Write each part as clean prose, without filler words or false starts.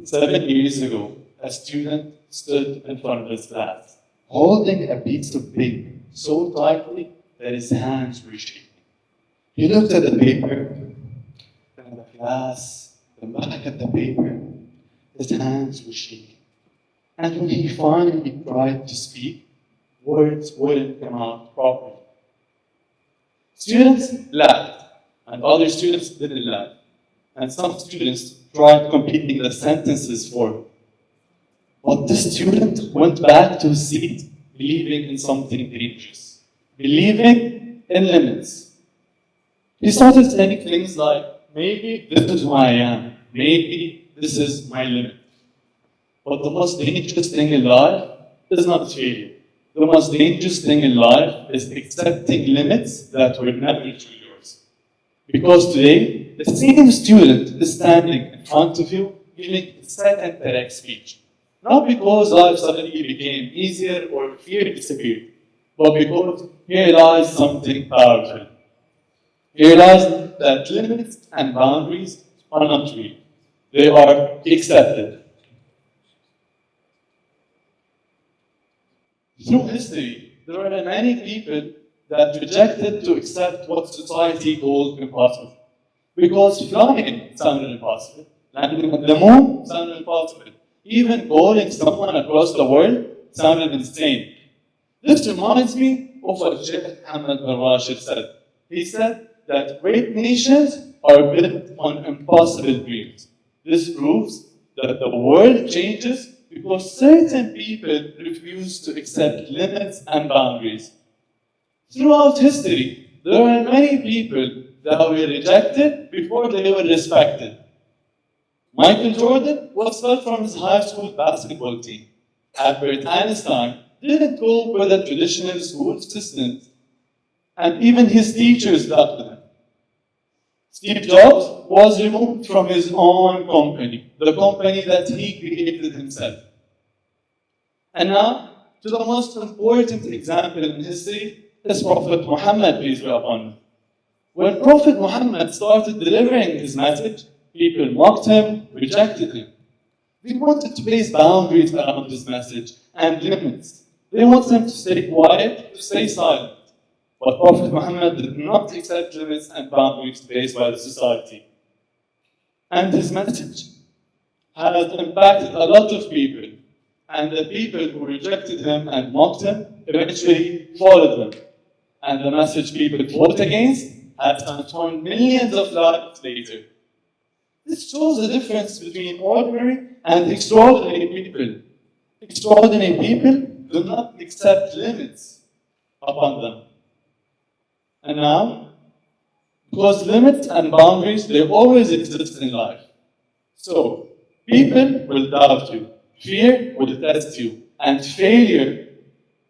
7 years ago, a student stood in front of his class, holding a piece of paper so tightly that his hands were shaking. He looked at the paper, then the class, then back at the paper. His hands were shaking. And when he finally tried to speak, words wouldn't come out properly. Students laughed, and other students didn't laugh. And some students tried completing the sentences for him. But this student went back to his seat, believing in something dangerous, believing in limits. He started saying things like, maybe this is who I am, maybe this is my limit. But the most dangerous thing in life is not failure. The most dangerous thing in life is accepting limits that were never truly yours. Because today, the same student is standing in front of you giving a second TEDx speech. Not because life suddenly became easier or fear disappeared, but because he realized something powerful. He realized that limits and boundaries are not real. They are accepted. Through history, there are many people that rejected to accept what society called impossible. Because flying sounded impossible, landing on the moon sounded impossible, even calling someone across the world sounded insane. This reminds me of what Sheikh Hamad bin Rashid said. He said that great nations are built on impossible dreams. This proves that the world changes because certain people refuse to accept limits and boundaries. Throughout history, there are many people that were rejected before they were respected. Michael Jordan was cut from his high school basketball team. Albert Einstein didn't go with a traditional school system, and even his teachers doubted him. Steve Jobs was removed from his own company, the company that he created himself. And now, to the most important example in history is Prophet Muhammad, peace be upon him. When Prophet Muhammad started delivering his message, people mocked him, rejected him. They wanted to place boundaries around his message and limits. They wanted him to stay quiet, to stay silent. But Prophet Muhammad did not accept limits and boundaries placed by the society. And his message has impacted a lot of people. And the people who rejected him and mocked him eventually followed him. And the message people fought against has transformed millions of lives later. This shows the difference between ordinary and extraordinary people. Extraordinary people do not accept limits upon them. And now, because limits and boundaries, they always exist in life. So, people will doubt you, fear will test you, and failure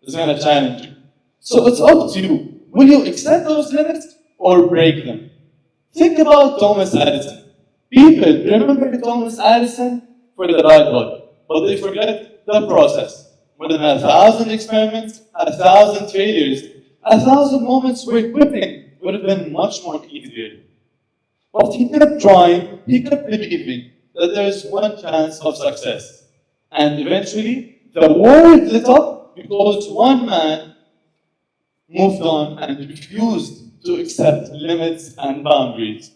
is going to challenge you. So it's up to you. Will you accept those limits or break them? Think about Thomas Edison. People remember Thomas Edison for the light bulb, but they forget the process. More than 1,000 experiments, 1,000 failures, 1,000 moments where quitting would have been much more easier. But he kept trying, he kept believing that there is one chance of success. And eventually, the world lit up because one man moved on and refused to accept limits and boundaries.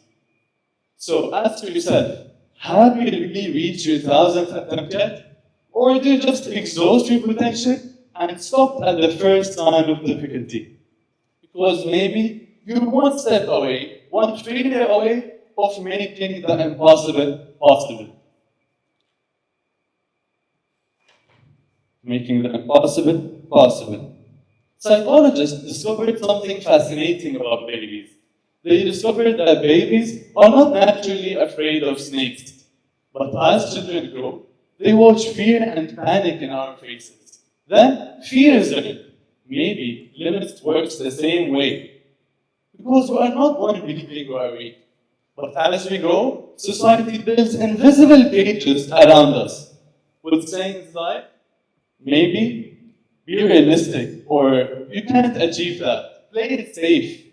So ask yourself, have you really reached your 1,000th attempt yet? Or do you just exhaust your potential and stop at the first sign of difficulty? Because maybe you're one step away, one failure away of making the impossible possible. Making the impossible possible. Psychologists discovered something fascinating about babies. They discovered that babies are not naturally afraid of snakes. But as children grow, they watch fear and panic in our faces. Then fear is real. Maybe limits works the same way. Because we are not born believing we are weak. But as we grow, society builds invisible cages around us. With sayings like, maybe, be realistic, or you can't achieve that. Play it safe.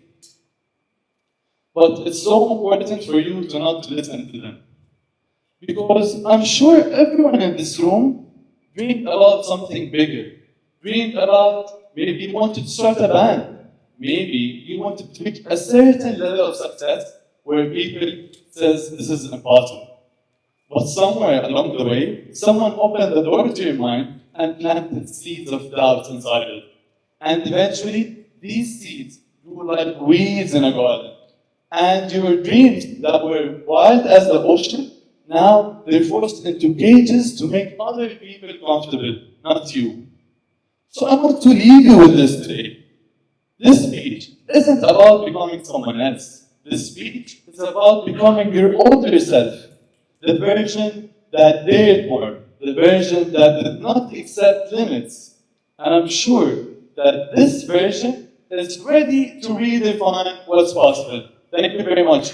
But it's so important for you to not listen to them. Because I'm sure everyone in this room dreamed about something bigger. Dreamed about maybe you wanted to start a band. Maybe you wanted to reach a certain level of success where people says this is impossible. But somewhere along the way, someone opened the door to your mind and planted seeds of doubt inside it. And eventually, these seeds grew like weeds in a garden. And your dreams that were wild as the ocean, now they're forced into cages to make other people comfortable, not you. So I want to leave you with this today. This speech isn't about becoming someone else. This speech is about becoming your older self. The version that dared more. The version that did not accept limits. And I'm sure that this version is ready to redefine what's possible. Thank you very much.